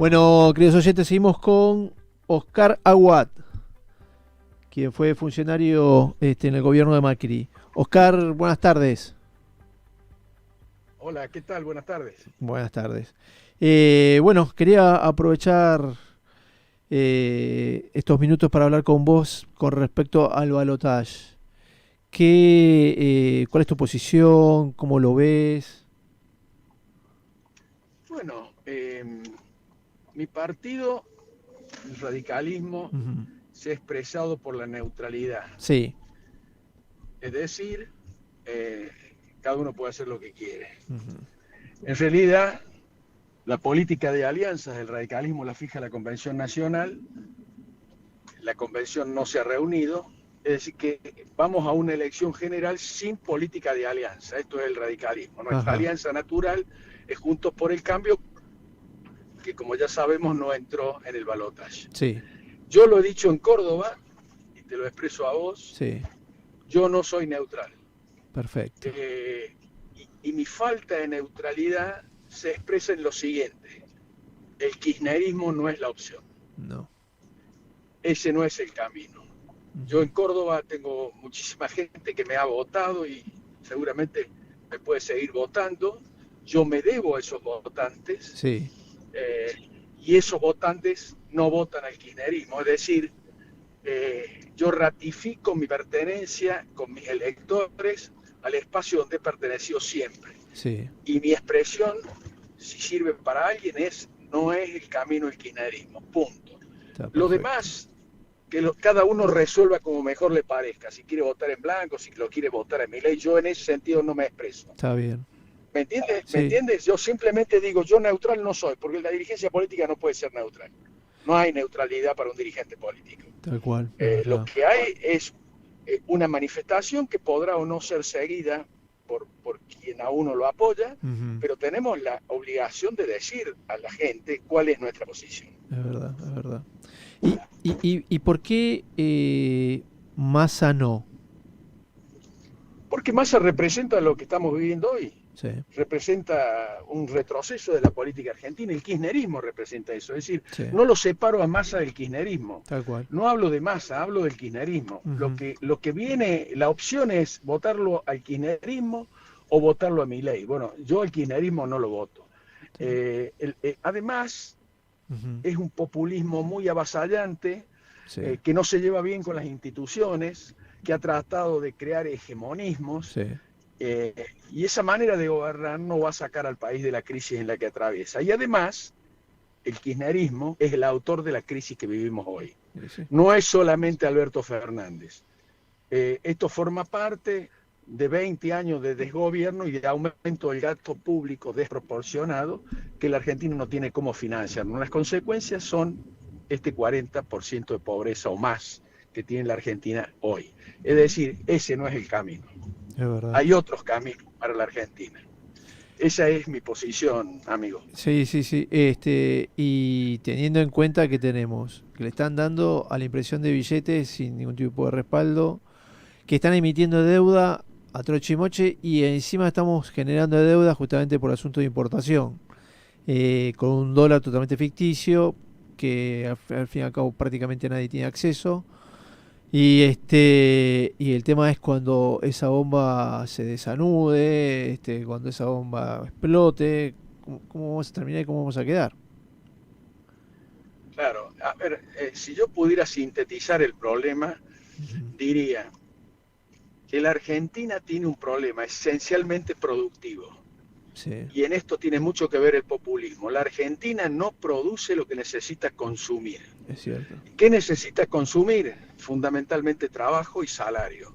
Bueno, queridos oyentes, seguimos con Oscar Aguad, quien fue funcionario en el gobierno de Macri. Oscar, buenas tardes. Hola, ¿qué tal? Buenas tardes. Buenas tardes. Bueno, quería aprovechar estos minutos para hablar con vos con respecto al balotaje. ¿Cuál es tu posición? ¿Cómo lo ves? Bueno, mi partido, el radicalismo, Ujú. se ha expresado por la neutralidad. Sí. Es decir, eh, cada uno puede hacer lo que quiere. Ujú. En realidad, la política de alianzas del radicalismo la fija la Convención Nacional. La Convención no se ha reunido. Es decir, que vamos a una elección general sin política de alianza. Esto es el radicalismo. Nuestra Ajá. alianza natural es Juntos por el Cambio, que como ya sabemos no entró en el balotaje. Sí, Yo lo he dicho en Córdoba, y te lo expreso a vos, sí. yo no soy neutral. Perfecto. Y mi falta de neutralidad se expresa en lo siguiente: el kirchnerismo no es la opción, No. ese no es el camino. Yo Ujú. en Córdoba tengo muchísima gente que me ha votado y seguramente me puede seguir votando. Yo me debo a esos votantes, Sí. eh, y esos votantes no votan al kirchnerismo. Es decir, yo ratifico mi pertenencia con mis electores al espacio donde he pertenecido siempre. Sí. Y mi expresión, si sirve para alguien, no es el camino del kirchnerismo, punto. Está Lo perfecto. demás, cada uno resuelva como mejor le parezca. Si quiere votar en blanco, si lo quiere votar en Milei, yo en ese sentido no me expreso. Está bien. ¿Me entiendes? ¿Me Sí, entiendes? Yo simplemente digo, yo neutral no soy, porque la dirigencia política no puede ser neutral. No hay neutralidad para un dirigente político. tal cual, es Lo verdad. que hay es una manifestación que podrá o no ser seguida por quien a uno lo apoya, Ujú. pero tenemos la obligación de decir a la gente cuál es nuestra posición. Es verdad, es verdad. ¿Y por qué Massa no? Porque Massa representa lo que estamos viviendo hoy. Sí, Representa un retroceso de la política argentina. El kirchnerismo representa eso. Es decir, sí, no lo separo a Massa del kirchnerismo. tal cual. No hablo de Massa, hablo del kirchnerismo. Ujú. Lo que viene, la opción es votarlo al kirchnerismo o votarlo a Milei. Bueno, yo al kirchnerismo no lo voto. Está. Además, Ujú. es un populismo muy avasallante, Sí, que no se lleva bien con las instituciones, que ha tratado de crear hegemonismos, sí, eh, y esa manera de gobernar no va a sacar al país de la crisis en la que atraviesa. Y además, el kirchnerismo es el autor de la crisis que vivimos hoy. sí, sí. No es solamente Alberto Fernández. Esto forma parte de 20 años de desgobierno y de aumento del gasto público desproporcionado que el argentino no tiene cómo financiar. Las consecuencias son este 40% de pobreza o más que tiene la Argentina hoy. Es decir, ese no es el camino. Es verdad. Hay otros caminos para la Argentina. Esa es mi posición, amigo. Sí, sí, sí. Y teniendo en cuenta que tenemos, que le están dando a la impresión de billetes sin ningún tipo de respaldo, que están emitiendo deuda a troche y moche y encima estamos generando deuda justamente por asunto de importación, con un dólar totalmente ficticio que al fin y al cabo prácticamente nadie tiene acceso. Y el tema es cuando esa bomba se desanude, cuando esa bomba explote, cómo vamos a terminar y cómo vamos a quedar. Claro, a ver, si yo pudiera sintetizar el problema, Ujú. diría que la Argentina tiene un problema esencialmente productivo. Sí, Y en esto tiene mucho que ver el populismo. La Argentina no produce lo que necesita consumir. es cierto. ¿Qué necesita consumir? Fundamentalmente trabajo y salario.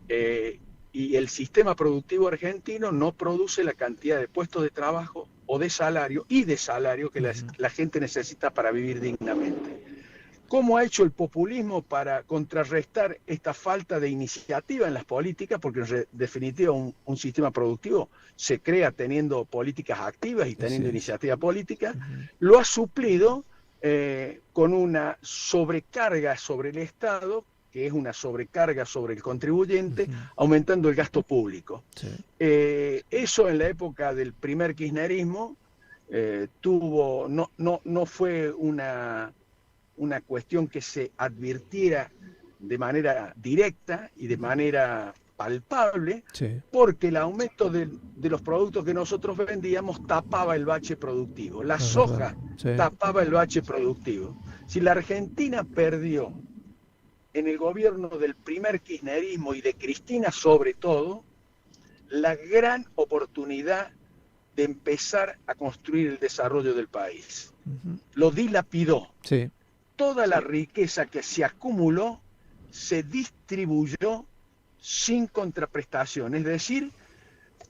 Eh, y el sistema productivo argentino no produce la cantidad de puestos de trabajo o de salario y de salario que Ujú. la gente necesita para vivir dignamente. ¿Cómo ha hecho el populismo para contrarrestar esta falta de iniciativa en las políticas? Porque en definitiva un sistema productivo se crea teniendo políticas activas y Así teniendo es. iniciativa política. Ujú. Lo ha suplido con una sobrecarga sobre el Estado, que es una sobrecarga sobre el contribuyente, Ujú. aumentando el gasto público. Sí. Eso en la época del primer kirchnerismo no fue una cuestión que se advirtiera de manera directa y de manera palpable, Sí. porque el aumento de los productos que nosotros vendíamos tapaba el bache productivo. La Es verdad. soja Sí. tapaba el bache productivo. Si la Argentina perdió en el gobierno del primer kirchnerismo y de Cristina sobre todo, la gran oportunidad de empezar a construir el desarrollo del país. Lo dilapidó. Sí. Toda la riqueza que se acumuló se distribuyó sin contraprestación. Es decir,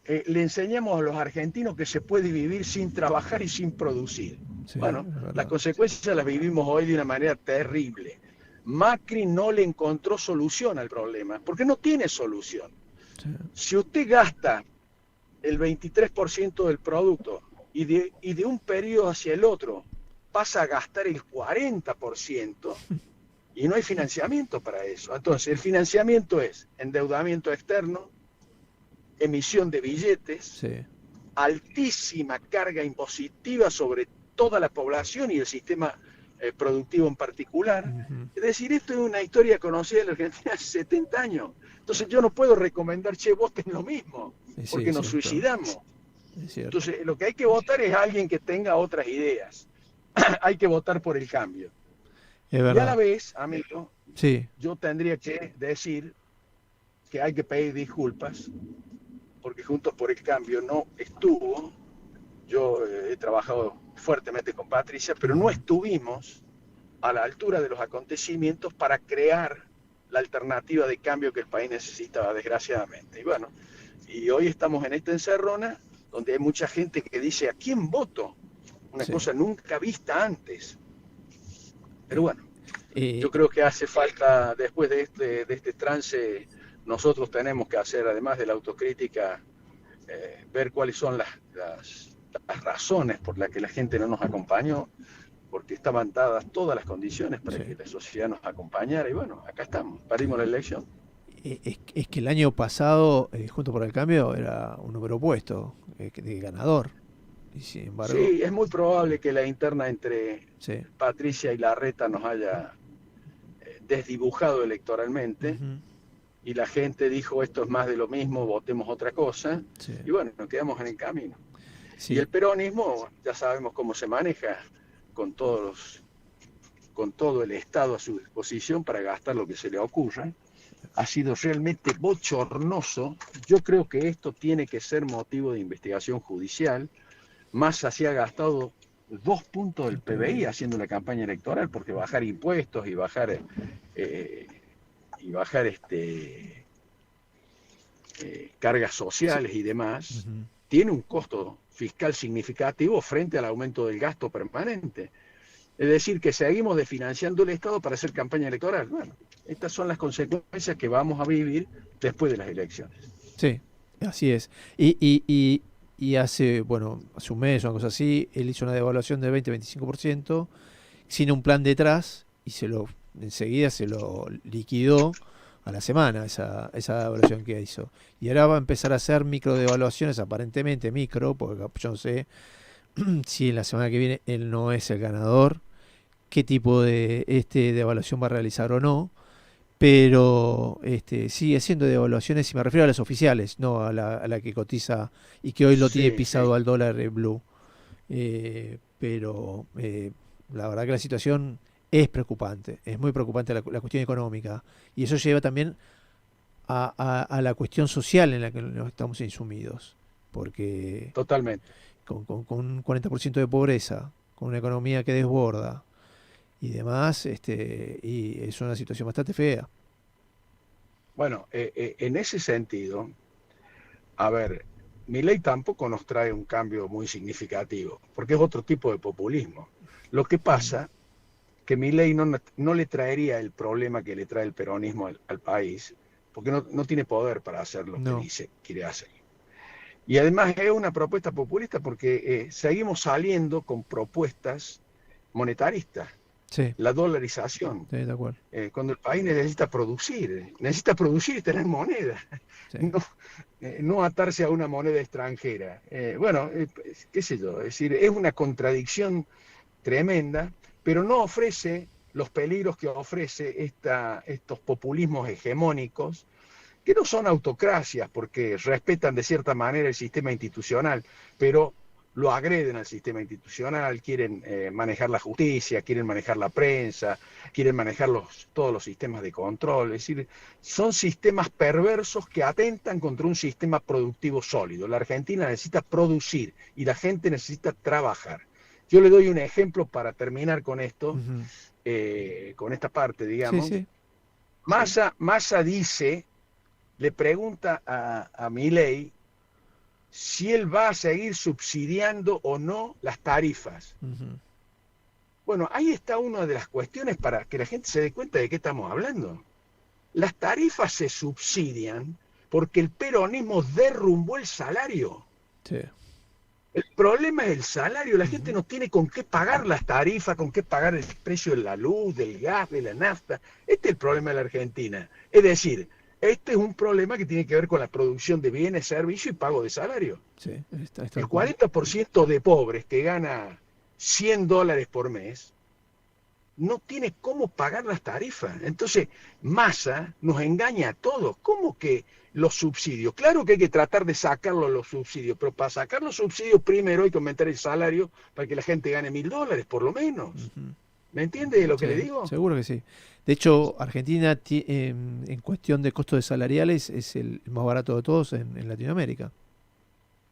le enseñamos a los argentinos que se puede vivir sin trabajar y sin producir. Sí, Bueno, es verdad. las consecuencias las vivimos hoy de una manera terrible. Macri no le encontró solución al problema, porque no tiene solución. Sí. Si usted gasta el 23% del producto y de un periodo hacia el otro pasa a gastar el 40% y no hay financiamiento para eso. Entonces, el financiamiento es endeudamiento externo, emisión de billetes, Sí. altísima carga impositiva sobre toda la población y el sistema productivo en particular. Es decir, esto es una historia conocida en la Argentina hace 70 años. Entonces yo no puedo recomendar, che, voten lo mismo, porque Sí, nos cierto. suicidamos. Es cierto. Entonces lo que hay que votar es alguien que tenga otras ideas. Hay que votar por el cambio. Es Y a la verdad. vez, amigo, Sí. yo tendría que decir que hay que pedir disculpas, porque Juntos por el Cambio no estuvo. Yo he trabajado fuertemente con Patricia, pero no estuvimos a la altura de los acontecimientos para crear la alternativa de cambio que el país necesitaba, desgraciadamente. Y bueno, y hoy estamos en esta encerrona donde hay mucha gente que dice, ¿a quién voto? Una Sí. cosa nunca vista antes. Pero bueno, Eh, yo creo que hace falta, después de este trance, nosotros tenemos que hacer, además de la autocrítica, ver cuáles son las razones por las que la gente no nos acompañó, porque estaban dadas todas las condiciones para Sí. que la sociedad nos acompañara, y bueno, acá estamos, perdimos la elección. Es que el año pasado, Juntos por el Cambio, era un número opuesto, de ganador. Y sin embargo, Sí, es muy probable que la interna entre sí. Patricia y Larreta nos haya desdibujado electoralmente, Ujú. y la gente dijo, esto es más de lo mismo, votemos otra cosa, Sí. y bueno, nos quedamos en el camino. Sí. Y el peronismo, ya sabemos cómo se maneja, con todo el Estado a su disposición para gastar lo que se le ocurra. Ha sido realmente bochornoso. Yo creo que esto tiene que ser motivo de investigación judicial. Massa se ha gastado 2 puntos del PBI haciendo una campaña electoral, porque bajar impuestos y bajar cargas sociales y demás Ujú. tiene un costo fiscal significativo frente al aumento del gasto permanente. Es decir, que seguimos desfinanciando el Estado para hacer campaña electoral. Bueno, estas son las consecuencias que vamos a vivir después de las elecciones. Sí, así es. Y hace, bueno, hace un mes o una cosa así, él hizo una devaluación del 20-25% sin un plan detrás y enseguida se lo liquidó a la semana esa devaluación que hizo. Y ahora va a empezar a hacer micro devaluaciones, aparentemente micro, porque yo no sé si en la semana que viene él no es el ganador, qué tipo de evaluación va a realizar o no, pero sigue siendo de evaluaciones, y me refiero a las oficiales, no a la que cotiza y que hoy lo tiene Sí, pisado sí, al dólar blue. Pero la verdad que la situación es preocupante, es muy preocupante la cuestión económica, y eso lleva también a la cuestión social en la que nos estamos insumidos, porque totalmente. con un 40% de pobreza, con una economía que desborda y demás, y es una situación bastante fea. Bueno, en ese sentido, a ver, Milei tampoco nos trae un cambio muy significativo, porque es otro tipo de populismo. Lo que pasa que Milei no le traería el problema que le trae el peronismo al país, porque no tiene poder para hacer lo que No, dice quiere hacer. Y además es una propuesta populista porque seguimos saliendo con propuestas monetaristas. Sí, la dolarización. sí, de acuerdo. Cuando el país necesita producir y tener moneda, Sí. no, no atarse a una moneda extranjera. Bueno, qué sé yo, es decir, es una contradicción tremenda, pero no ofrece los peligros que ofrece estos populismos hegemónicos, que no son autocracias porque respetan de cierta manera el sistema institucional, pero lo agreden al sistema institucional, quieren manejar la justicia, quieren manejar la prensa, quieren manejar todos los sistemas de control. Es decir, son sistemas perversos que atentan contra un sistema productivo sólido. La Argentina necesita producir y la gente necesita trabajar. Yo le doy un ejemplo para terminar con esto, Ujú. con esta parte, Sí, digamos. sí. Massa dice, le pregunta a Milei si él va a seguir subsidiando o no las tarifas. Ujú. Bueno, ahí está una de las cuestiones para que la gente se dé cuenta de qué estamos hablando. Las tarifas se subsidian porque el peronismo derrumbó el salario. Sí. El problema es el salario. La gente Ujú. no tiene con qué pagar las tarifas, con qué pagar el precio de la luz, del gas, de la nafta. Este es el problema de la Argentina. Es decir, este es un problema que tiene que ver con la producción de bienes, servicios y pago de salario. Sí, es El tal cual. 40% de pobres que gana $100 por mes no tiene cómo pagar las tarifas. Entonces, Massa nos engaña a todos. ¿Cómo que los subsidios? Claro que hay que tratar de sacarlo los subsidios, pero para sacar los subsidios primero hay que aumentar el salario para que la gente gane $1.000, por lo menos. Ujú. ¿Me entiende lo que le Sí, digo? seguro que sí. De hecho, Argentina en cuestión de costos de salariales es el más barato de todos en Latinoamérica.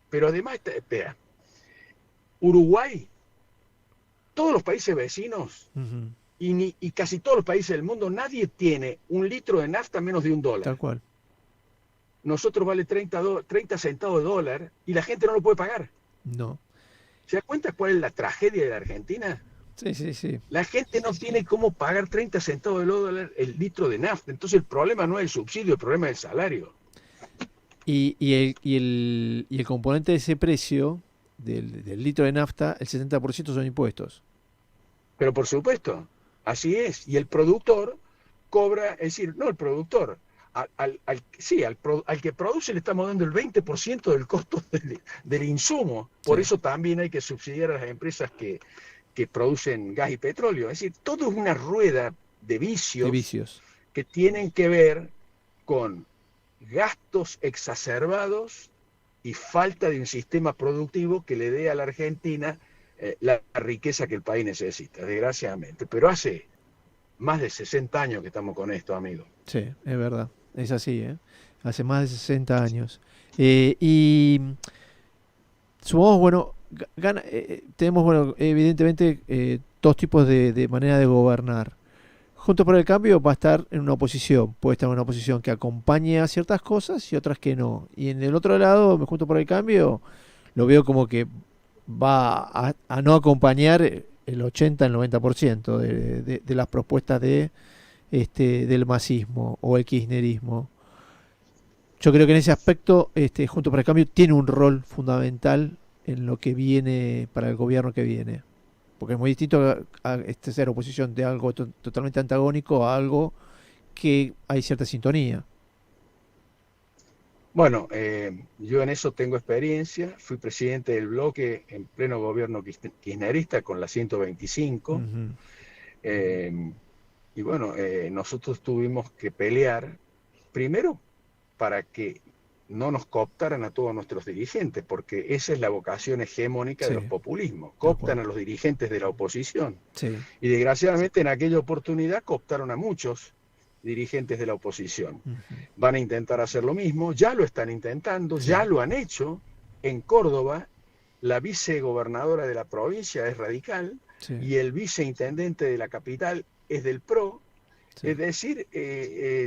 Pero además, espera, Uruguay, todos los países vecinos Ujú. y casi todos los países del mundo, nadie tiene un litro de nafta menos de Tal $1. cual. Nosotros vale 30 centavos de dólar y la gente no lo puede pagar. No. ¿Se da cuenta cuál es la tragedia de la Argentina? Sí, sí, sí. La gente no tiene cómo pagar 30 centavos de dólar el litro de nafta. Entonces el problema no es el subsidio, el problema es el salario. Y el componente de ese precio del litro de nafta, el 70% son impuestos. Pero por supuesto, así es. Y el productor cobra, es decir, no el productor, sí, al que produce le estamos dando el 20% del costo del insumo. Por Sí, eso también hay que subsidiar a las empresas que producen gas y petróleo. Es decir, todo es una rueda de de vicios vicios. que tienen que ver con gastos exacerbados y falta de un sistema productivo que le dé a la Argentina la riqueza que el país necesita, desgraciadamente. Pero hace más de 60 años que estamos con esto, amigo. Sí, es verdad. Es así, ¿eh? Hace más de 60 años. Y sumamos, bueno, tenemos, bueno, evidentemente dos tipos de manera de gobernar. Juntos por el Cambio va a estar en una oposición. Puede estar en una oposición que acompañe a ciertas cosas y otras que no. Y en el otro lado, Juntos por el Cambio, lo veo como que va a no acompañar el 80, el 90% de las propuestas del masismo o el kirchnerismo. Yo creo que en ese aspecto, Juntos por el Cambio tiene un rol fundamental en lo que viene para el gobierno que viene. Porque es muy distinto a ser oposición de algo totalmente antagónico a algo que hay cierta sintonía. Bueno, yo en eso tengo experiencia. Fui presidente del bloque en pleno gobierno kirchnerista con la 125. Ujú. eh, y bueno, nosotros tuvimos que pelear primero para que no nos cooptaran a todos nuestros dirigentes, porque esa es la vocación hegemónica de los Sí, populismos, tal cooptan cual. a los dirigentes de la oposición. Sí, Y desgraciadamente en aquella oportunidad cooptaron a muchos dirigentes de la oposición. ujú, Van a intentar hacer lo mismo, ya lo están intentando, sí, ya lo han hecho. En Córdoba, la vicegobernadora de la provincia es radical sí, y el viceintendente de la capital es del PRO. sí, Es decir,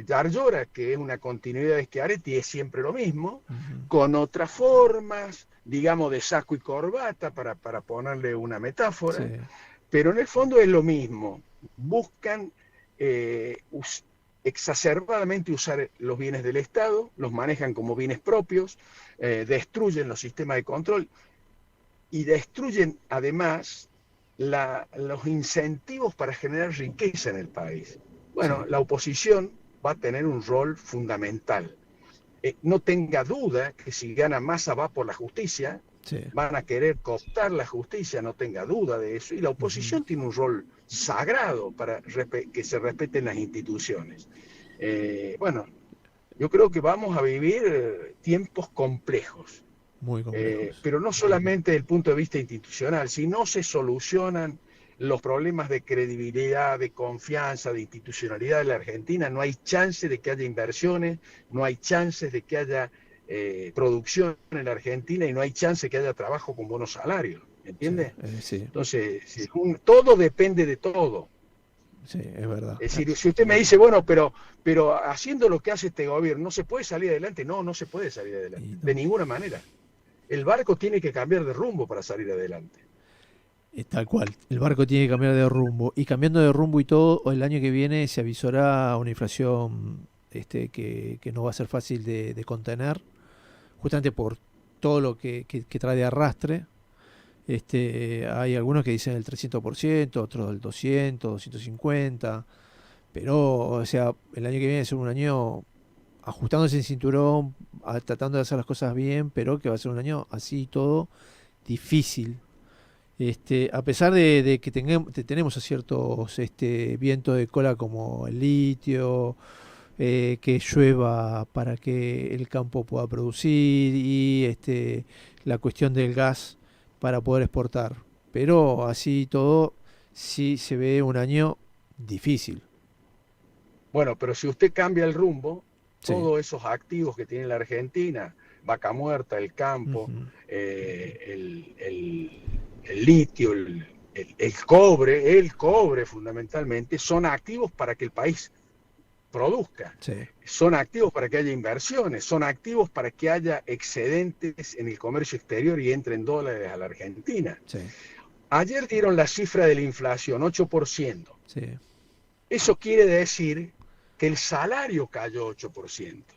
Yarlora, que es una continuidad de Schiaretti, es siempre lo mismo, ujú, con otras formas, digamos de saco y corbata, para ponerle una sí, metáfora, pero en el fondo es lo mismo. Buscan eh, us exacerbadamente usar los bienes del Estado, los manejan como bienes propios, destruyen los sistemas de control y destruyen además los incentivos para generar riqueza en el país. Bueno, Sí. la oposición va a tener un rol fundamental. No tenga duda que si gana Massa va por la justicia, Sí. van a querer cooptar la justicia, no tenga duda de eso, y la Ujú. oposición tiene un rol sagrado para que se respeten las instituciones. Bueno, yo creo que vamos a vivir tiempos complejos, Muy complejos. pero no solamente desde el punto de vista institucional. Si no se solucionan los problemas de credibilidad, de confianza, de institucionalidad de la Argentina, no hay chance de que haya inversiones, no hay chances de que haya producción en la Argentina y no hay chance de que haya trabajo con buenos salarios, Sí, ¿entiendes? sí, Entonces, todo depende de todo. sí, es verdad. Es decir, si usted me dice, bueno, pero haciendo lo que hace este gobierno, ¿no se puede salir adelante? No, no se puede salir adelante, Y de no. ninguna manera. El barco tiene que cambiar de rumbo para salir adelante. Tal cual. El barco tiene que cambiar de rumbo. Y cambiando de rumbo y todo, el año que viene se avisará una inflación que no va a ser fácil de contener, justamente por todo lo que trae de arrastre. Hay algunos que dicen el 300%, otros del 200, 250. Pero, o sea, el año que viene es un año ajustándose el cinturón, tratando de hacer las cosas bien, pero que va a ser un año así todo difícil. A pesar de que tenemos ciertos vientos de cola como el litio, que llueva para que el campo pueda producir y la cuestión del gas para poder exportar. Pero así todo, sí se ve un año difícil. Bueno, pero si usted cambia el rumbo, Sí. todos esos activos que tiene la Argentina, Vaca Muerta, el campo, Ujú. el litio, el cobre fundamentalmente, son activos para que el país produzca, Sí, son activos para que haya inversiones, son activos para que haya excedentes en el comercio exterior y entren dólares a la Argentina. sí, Ayer dieron la cifra de la inflación, 8%. sí, Eso quiere decir que el salario cayó 8%.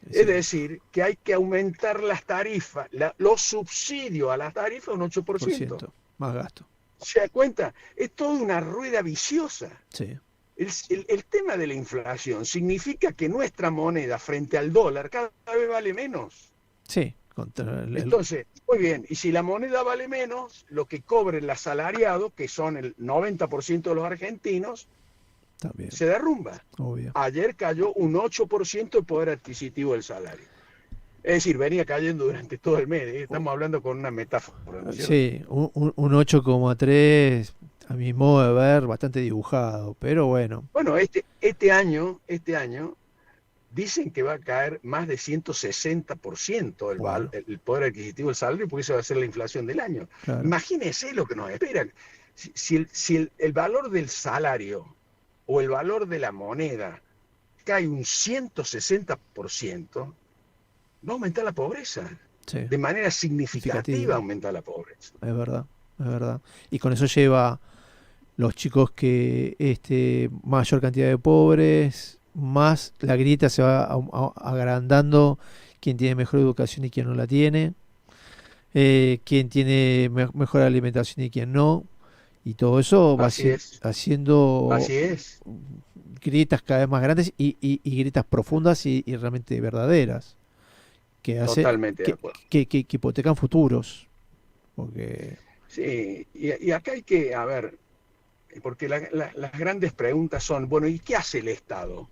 es Es cierto. decir, que hay que aumentar las tarifas, los subsidios a las tarifas un Por 8%. ciento, más gasto. ¿Se da cuenta? Es toda una rueda viciosa. Sí, El tema de la inflación significa que nuestra moneda frente al dólar cada vez vale menos. sí, contra Entonces, muy bien, y si la moneda vale menos, lo que cobre el asalariado, que son el 90% de los argentinos, también, se derrumba. obvio. Ayer cayó un 8% el poder adquisitivo del salario. Es decir, venía cayendo durante todo el mes. U- Estamos hablando con una metáfora, ¿no es cierto? Sí, un 8,3 a mi modo de ver, bastante dibujado, pero bueno, Bueno, este año dicen que va a caer más de 160% bueno, el poder adquisitivo del salario, porque eso va a ser la inflación del año. claro, Imagínense lo que nos espera. Si el valor del salario o el valor de la moneda cae un 160%, va a aumentar la pobreza. sí, De manera significativa significativo, aumenta la pobreza. es verdad, es verdad. Y con eso lleva los chicos que mayor cantidad de pobres, más la grieta se va agrandando quien tiene mejor educación y quien no la tiene, quien tiene mejor alimentación y quien no, y todo eso va Así es, haciendo así es, grietas cada vez más grandes y grietas profundas y realmente verdaderas, que hace totalmente de acuerdo. que hipotecan futuros, porque Sí, y acá hay que, a ver, porque las grandes preguntas son, bueno, ¿y qué hace el Estado?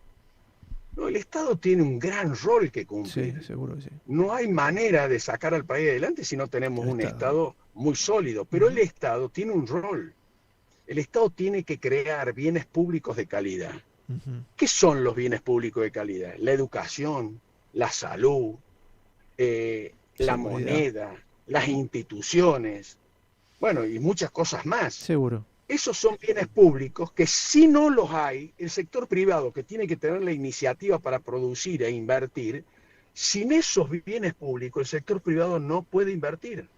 No, el Estado tiene un gran rol que sí, cumplir. seguro que sí, No hay manera de sacar al país adelante si no tenemos el un Estado. Estado muy sólido, pero el Ujú, Estado tiene un rol. El Estado tiene que crear bienes públicos de calidad. ujú. ¿Qué son los bienes públicos de calidad? La educación, la salud, la Seguridad, moneda, las instituciones, bueno, y muchas cosas más. seguro. Esos son bienes públicos que si no los hay, el sector privado que tiene que tener la iniciativa para producir e invertir, sin esos bienes públicos el sector privado no puede invertir.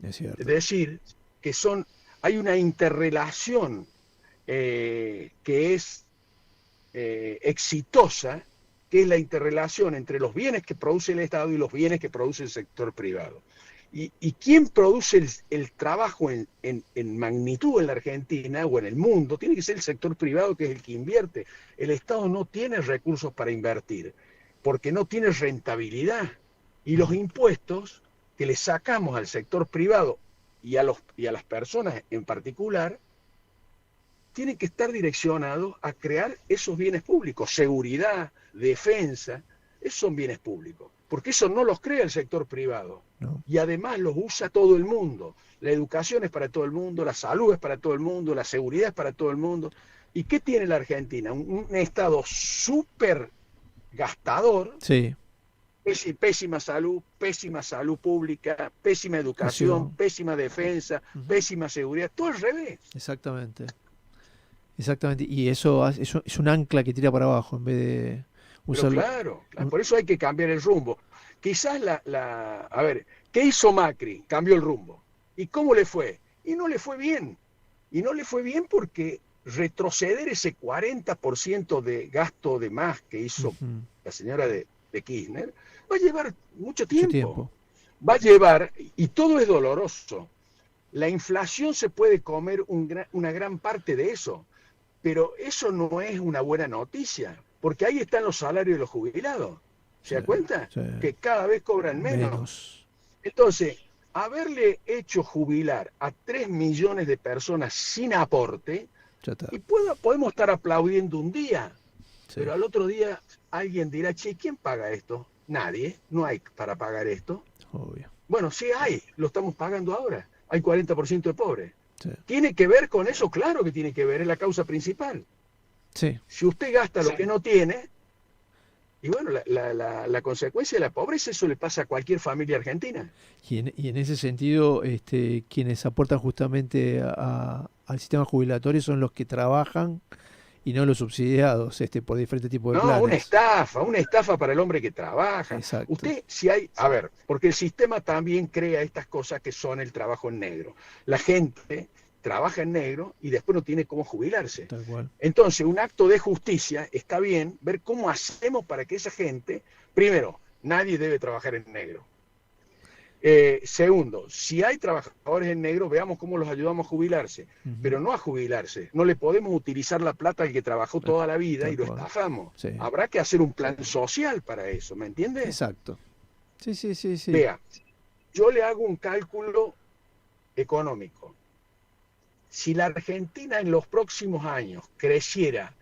Es Es cierto. decir, que hay una interrelación que es exitosa, que es la interrelación entre los bienes que produce el Estado y los bienes que produce el sector privado. ¿Y quién produce el trabajo en magnitud en la Argentina o en el mundo? Tiene que ser el sector privado, que es el que invierte. El Estado no tiene recursos para invertir porque no tiene rentabilidad. Y los impuestos que le sacamos al sector privado y a las personas en particular tienen que estar direccionados a crear esos bienes públicos, seguridad, defensa. Esos son bienes públicos, porque eso no los crea el sector privado. No. Y además los usa todo el mundo. La educación es para todo el mundo, la salud es para todo el mundo, la seguridad es para todo el mundo. ¿Y qué tiene la Argentina? Un Estado súper gastador, Sí, pésima salud pública, pésima educación, pésima defensa, pésima seguridad, todo al revés. exactamente. Exactamente. Y eso es un ancla que tira para abajo en vez de Pero usarlo. claro, por eso hay que cambiar el rumbo. Quizás a ver, ¿qué hizo Macri? Cambió el rumbo. ¿Y cómo le fue? Y no le fue bien. Y no le fue bien porque retroceder ese 40% de gasto de más que hizo la señora de Kirchner va a llevar mucho Mucho tiempo. tiempo. Va a llevar, y todo es doloroso. La inflación se puede comer una gran parte de eso, pero eso no es una buena noticia, porque ahí están los salarios de los jubilados. ¿Se Sí, da cuenta? sí. Que cada vez cobran menos. Menos. Entonces, haberle hecho jubilar a 3 millones de personas sin aporte, Ya está. y podemos estar aplaudiendo un día, Sí, pero al otro día alguien dirá, che, ¿quién paga esto? Nadie, no hay para pagar esto. obvio. Bueno, sí hay, lo estamos pagando ahora. Hay 40% de pobres. Sí. ¿Tiene que ver con eso? Claro que tiene que ver, es la causa principal. Sí, Si usted gasta lo que no tiene, y bueno, la consecuencia de la pobreza, eso le pasa a cualquier familia argentina. y en ese sentido, quienes aportan justamente al sistema jubilatorio son los que trabajan y no los subsidiados, por diferentes tipos de No, planes. una estafa para el hombre que trabaja. Exacto. Usted, si hay, a ver, porque el sistema también crea estas cosas que son el trabajo en negro. La gente trabaja en negro y después no tiene cómo jubilarse. Tal cual. Entonces, un acto de justicia está bien, ver cómo hacemos para que esa gente, primero, nadie debe trabajar en negro. Segundo, si hay trabajadores en negro, veamos cómo los ayudamos a jubilarse, pero no a jubilarse. No le podemos utilizar la plata al que trabajó toda la vida y lo estafamos. Sí. Habrá que hacer un plan social para eso, ¿me entiende? Exacto. Sí, sí, sí, sí. Vea, yo le hago un cálculo económico. Si la Argentina en los próximos años creciera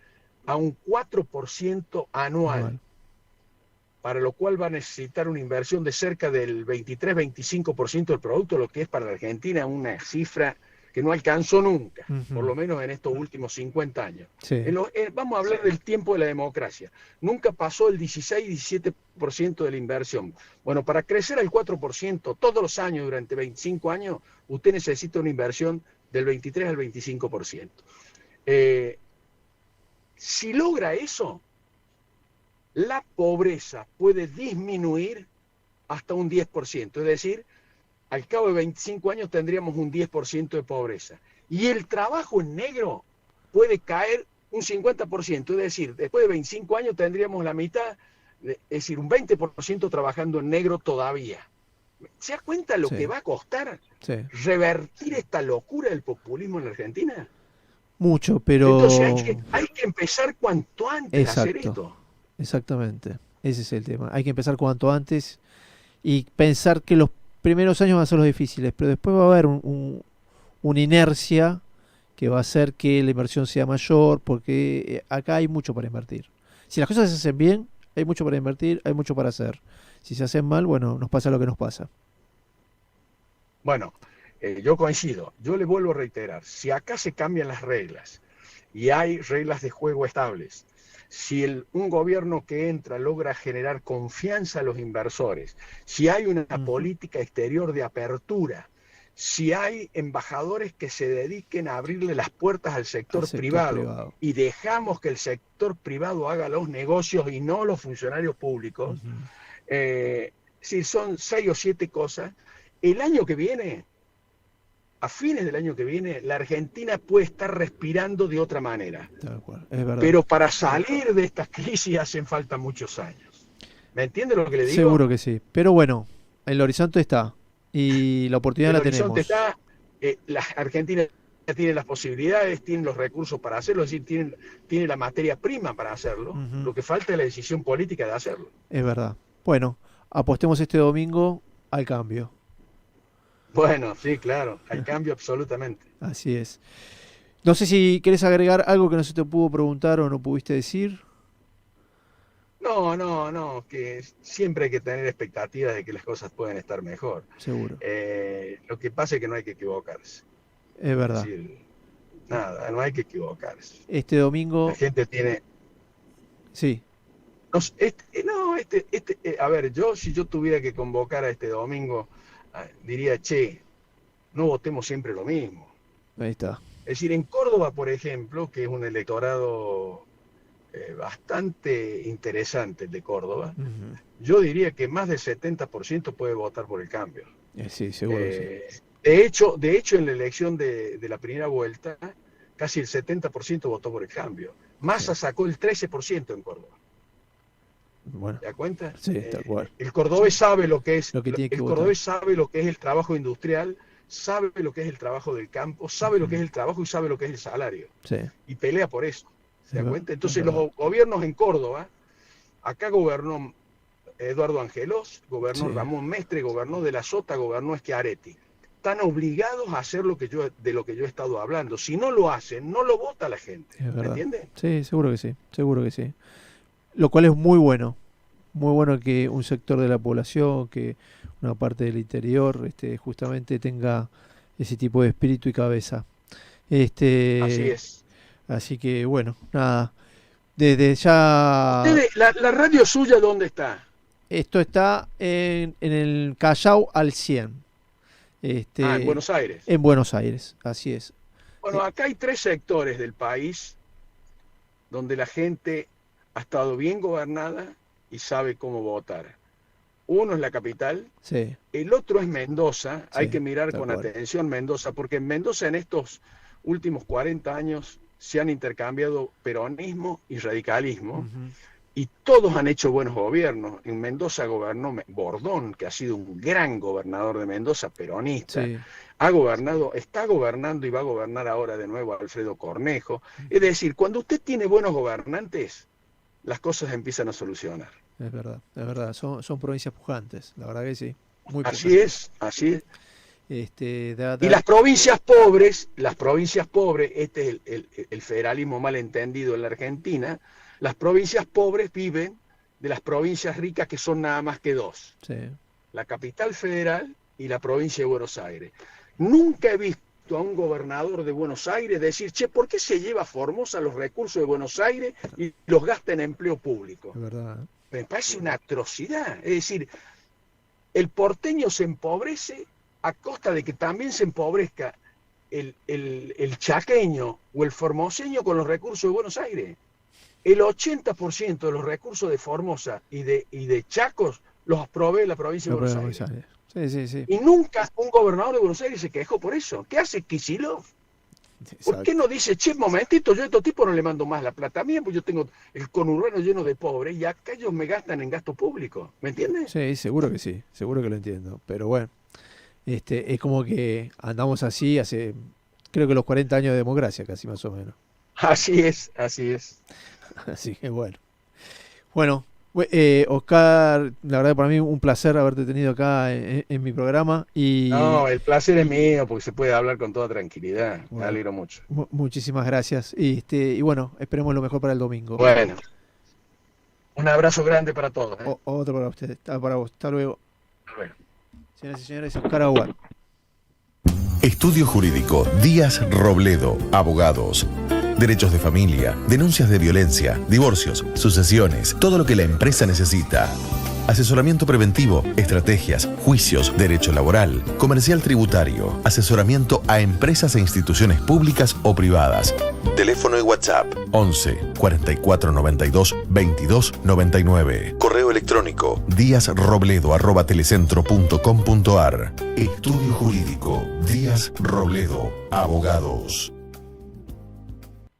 a un 4% anual, para lo cual va a necesitar una inversión de cerca del 23-25% del producto, lo que es para la Argentina una cifra que no alcanzó nunca, por lo menos en estos últimos 50 años. Sí. Vamos a hablar del tiempo de la democracia. Nunca pasó el 16-17% de la inversión. Bueno, para crecer al 4% todos los años durante 25 años, usted necesita una inversión del 23 al 25%. Si logra eso, la pobreza puede disminuir hasta un 10%, es decir, al cabo de 25 años tendríamos un 10% de pobreza. Y el trabajo en negro puede caer un 50%, es decir, después de 25 años tendríamos la mitad, es decir, un 20% trabajando en negro todavía. ¿Se da cuenta lo que va a costar revertir esta locura del populismo en la Argentina? Mucho, pero... Entonces hay que empezar cuanto antes a hacer esto. Exactamente, ese es el tema. Hay que empezar cuanto antes y pensar que los primeros años van a ser los difíciles, pero después va a haber una inercia que va a hacer que la inversión sea mayor, porque acá hay mucho para invertir. Si las cosas se hacen bien, hay mucho para invertir, hay mucho para hacer. Si se hacen mal, bueno, nos pasa lo que nos pasa. Bueno, yo coincido. Yo le vuelvo a reiterar, si acá se cambian las reglas y hay reglas de juego estables, si un gobierno que entra logra generar confianza a los inversores, si hay una política exterior de apertura, si hay embajadores que se dediquen a abrirle las puertas al sector privado y dejamos que el sector privado haga los negocios y no los funcionarios públicos, si son 6 o 7 cosas, el año que viene, a fines del año que viene, la Argentina puede estar respirando de otra manera. Tal cual, es verdad. Pero para salir de estas crisis hacen falta muchos años. ¿Me entiende lo que le digo? Seguro que sí. Pero bueno, el horizonte está. Y la oportunidad El la horizonte tenemos. está, la Argentina tiene las posibilidades, tiene los recursos para hacerlo, es decir, tiene la materia prima para hacerlo. Ujú. Lo que falta es la decisión política de hacerlo. Es verdad. Bueno, apostemos este domingo al cambio. Bueno, sí, claro, al cambio absolutamente. Así es. No sé si querés agregar algo que no se te pudo preguntar o no pudiste decir. No, no, no, que siempre hay que tener expectativas de que las cosas pueden estar mejor. Seguro. Lo que pasa es que no hay que equivocarse. Es Es verdad. decir, nada, no hay que equivocarse. Este La domingo, gente tiene... sí, No, a ver, si yo tuviera que convocar a este domingo, diría, che, no votemos siempre lo mismo. ahí está. Es decir, en Córdoba, por ejemplo, que es un electorado bastante interesante el de Córdoba, Ujú. yo diría que más del 70% puede votar por el cambio. Sí, seguro que sí. De hecho, en la elección de la primera vuelta, casi el 70% votó por el cambio. Massa Sí. sacó el 13% en Córdoba. Bueno, ¿Te das cuenta? sí, tal cual. El cordobés sabe lo que es, Lo que tiene que el votar. cordobés sabe lo que es el trabajo industrial, sabe lo que es el trabajo del campo, sabe lo que es el trabajo y sabe lo que es el salario. Sí, Y pelea por eso. ¿Se da cuenta? es Entonces verdad. los gobiernos en Córdoba, acá gobernó Eduardo Angelós, gobernó Sí, Ramón Mestre, gobernó De la Sota, gobernó Schiaretti. Están obligados a hacer de lo que yo he estado hablando. Si no lo hacen, no lo vota la gente. es ¿Me verdad. entiendes? Sí, seguro que sí, seguro que sí. Lo cual es muy bueno. Muy bueno que un sector de la población, que una parte del interior, justamente tenga ese tipo de espíritu y cabeza. Así Este, es. así que bueno, nada. Desde ya, Ustedes, la radio suya, ¿dónde está? esto está en el Callao al 100, En Buenos Aires. en Buenos Aires, así es. Bueno, acá hay 3 sectores del país donde la gente ha estado bien gobernada y sabe cómo votar. Uno es la capital, Sí, el otro es Mendoza. Hay sí, que mirar tal con cual. atención Mendoza, porque en Mendoza en estos últimos 40 años se han intercambiado peronismo y radicalismo, Ujú. y todos han hecho buenos gobiernos. En Mendoza gobernó Bordón, que ha sido un gran gobernador de Mendoza, peronista. Sí, Está gobernando y va a gobernar ahora de nuevo Alfredo Cornejo. Es decir, cuando usted tiene buenos gobernantes, las cosas empiezan a solucionar. es verdad, es verdad. Son provincias pujantes, la verdad que sí, muy Así pujantes. es, así es. Da, Y da, las provincias pobres, este es el federalismo mal entendido en la Argentina, las provincias pobres viven de las provincias ricas, que son nada más que 2, sí, la capital federal y la provincia de Buenos Aires. Nunca he visto a un gobernador de Buenos Aires decir, che, ¿por qué se lleva Formosa los recursos de Buenos Aires y los gasta en empleo público? es verdad. Me parece una atrocidad. Es decir, el porteño se empobrece a costa de que también se empobrezca el chaqueño o el formoseño con los recursos de Buenos Aires. El 80% de los recursos de Formosa y de Chacos los provee la provincia de Lo Buenos prueba Aires. Buenos Aires. Sí, sí, sí. Y nunca un gobernador de Buenos Aires se quejó por eso. ¿Qué hace Kicillof? ¿Por qué Exacto. no dice, che, momentito, yo a estos tipos no le mando más la plata mía, pues yo tengo el conurbano lleno de pobres y acá ellos me gastan en gasto público? ¿Me entiendes? Sí, seguro que sí, seguro que lo entiendo. Pero bueno, es como que andamos así hace, creo que los 40 años de democracia, casi más o menos. Así es, así es. Así que bueno. Bueno, Oscar, la verdad para mí un placer haberte tenido acá en mi programa y No, el placer es mío porque se puede hablar con toda tranquilidad. Me bueno, alegro mucho. muchísimas gracias. Y bueno, esperemos lo mejor para el domingo. Bueno, un abrazo grande para todos. Otro para usted, para vos. Hasta luego. Bueno. Señoras y señores, Oscar Aguad. Estudio Jurídico Díaz Robledo, abogados. Derechos de familia, denuncias de violencia, divorcios, sucesiones, todo lo que la empresa necesita. Asesoramiento preventivo, estrategias, juicios, derecho laboral, comercial tributario, asesoramiento a empresas e instituciones públicas o privadas. Teléfono y WhatsApp 11 44 92 22 99. Correo electrónico diazrobledo@telecentro.com.ar. Estudio Jurídico Díaz Robledo, abogados.